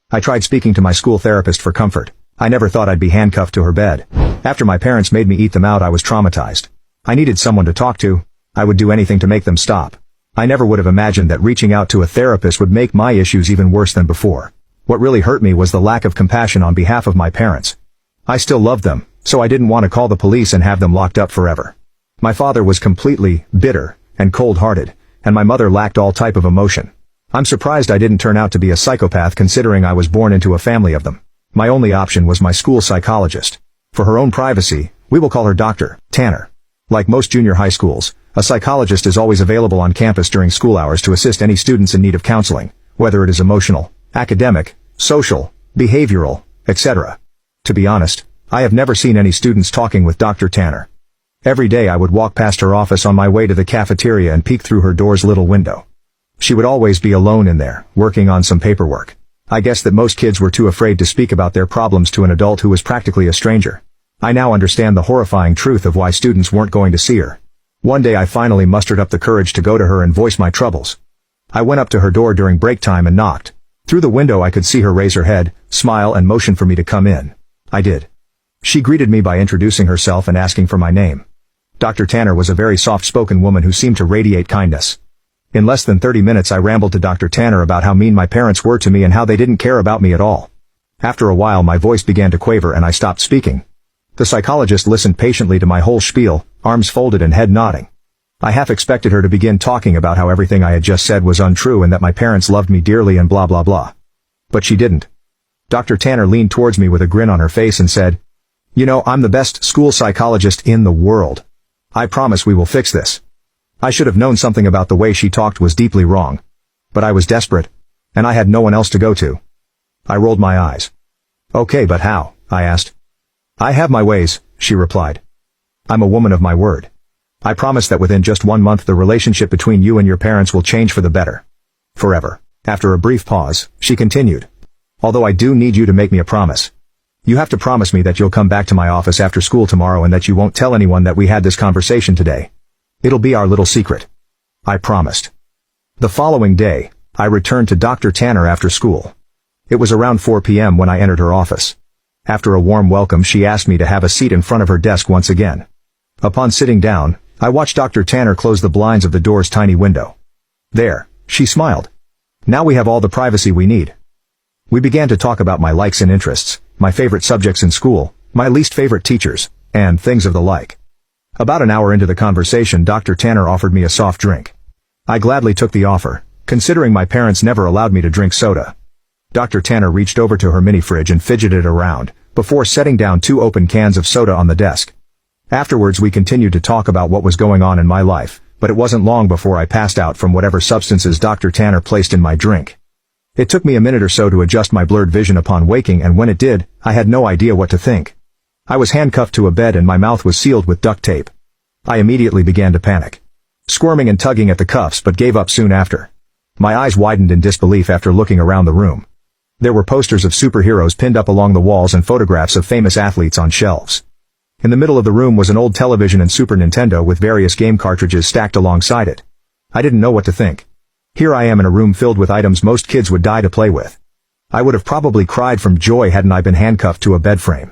I tried speaking to my school therapist for comfort. I never thought I'd be handcuffed to her bed. After my parents made me eat them out, I was traumatized. I needed someone to talk to. I would do anything to make them stop. I never would have imagined that reaching out to a therapist would make my issues even worse than before. What really hurt me was the lack of compassion on behalf of my parents. I still loved them, so I didn't want to call the police and have them locked up forever. My father was completely bitter and cold-hearted, and my mother lacked all type of emotion. I'm surprised I didn't turn out to be a psychopath considering I was born into a family of them. My only option was my school psychologist. For her own privacy, we will call her Dr. Tanner. Like most junior high schools, a psychologist is always available on campus during school hours to assist any students in need of counseling, whether it is emotional, academic, social, behavioral, etc. To be honest, I have never seen any students talking with Dr. Tanner. Every day I would walk past her office on my way to the cafeteria and peek through her door's little window. She would always be alone in there, working on some paperwork. I guess that most kids were too afraid to speak about their problems to an adult who was practically a stranger. I now understand the horrifying truth of why students weren't going to see her. One day I finally mustered up the courage to go to her and voice my troubles. I went up to her door during break time and knocked. Through the window I could see her raise her head, smile and motion for me to come in. I did. She greeted me by introducing herself and asking for my name. Dr. Tanner was a very soft-spoken woman who seemed to radiate kindness. In less than 30 minutes I rambled to Dr. Tanner about how mean my parents were to me and how they didn't care about me at all. After a while my voice began to quaver and I stopped speaking. The psychologist listened patiently to my whole spiel, arms folded and head nodding. I half expected her to begin talking about how everything I had just said was untrue and that my parents loved me dearly and blah blah blah. But she didn't. Dr. Tanner leaned towards me with a grin on her face and said, "You know, I'm the best school psychologist in the world. I promise we will fix this." I should have known something about the way she talked was deeply wrong. But I was desperate, and I had no one else to go to. I rolled my eyes. "Okay, but how?" I asked. "I have my ways," she replied. "I'm a woman of my word. I promise that within just 1 month the relationship between you and your parents will change for the better. Forever." After a brief pause, she continued. "Although I do need you to make me a promise. You have to promise me that you'll come back to my office after school tomorrow and that you won't tell anyone that we had this conversation today. It'll be our little secret." I promised. The following day, I returned to Dr. Tanner after school. It was around 4 p.m. when I entered her office. After a warm welcome she asked me to have a seat in front of her desk once again. Upon sitting down, I watched Dr. Tanner close the blinds of the door's tiny window. "There," she smiled. "Now we have all the privacy we need." We began to talk about my likes and interests, my favorite subjects in school, my least favorite teachers, and things of the like. About an hour into the conversation Dr. Tanner offered me a soft drink. I gladly took the offer, considering my parents never allowed me to drink soda. Dr. Tanner reached over to her mini fridge and fidgeted around, before setting down 2 open cans of soda on the desk. Afterwards we continued to talk about what was going on in my life, but it wasn't long before I passed out from whatever substances Dr. Tanner placed in my drink. It took me a minute or so to adjust my blurred vision upon waking, and when it did, I had no idea what to think. I was handcuffed to a bed and my mouth was sealed with duct tape. I immediately began to panic, squirming and tugging at the cuffs, but gave up soon after. My eyes widened in disbelief after looking around the room. There were posters of superheroes pinned up along the walls and photographs of famous athletes on shelves. In the middle of the room was an old television and Super Nintendo with various game cartridges stacked alongside it. I didn't know what to think. Here I am in a room filled with items most kids would die to play with. I would have probably cried from joy hadn't I been handcuffed to a bed frame.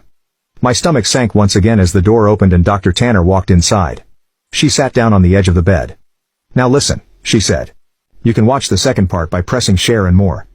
My stomach sank once again as the door opened and Dr. Tanner walked inside. She sat down on the edge of the bed. "Now listen," she said. "You can watch the second part by pressing share and more."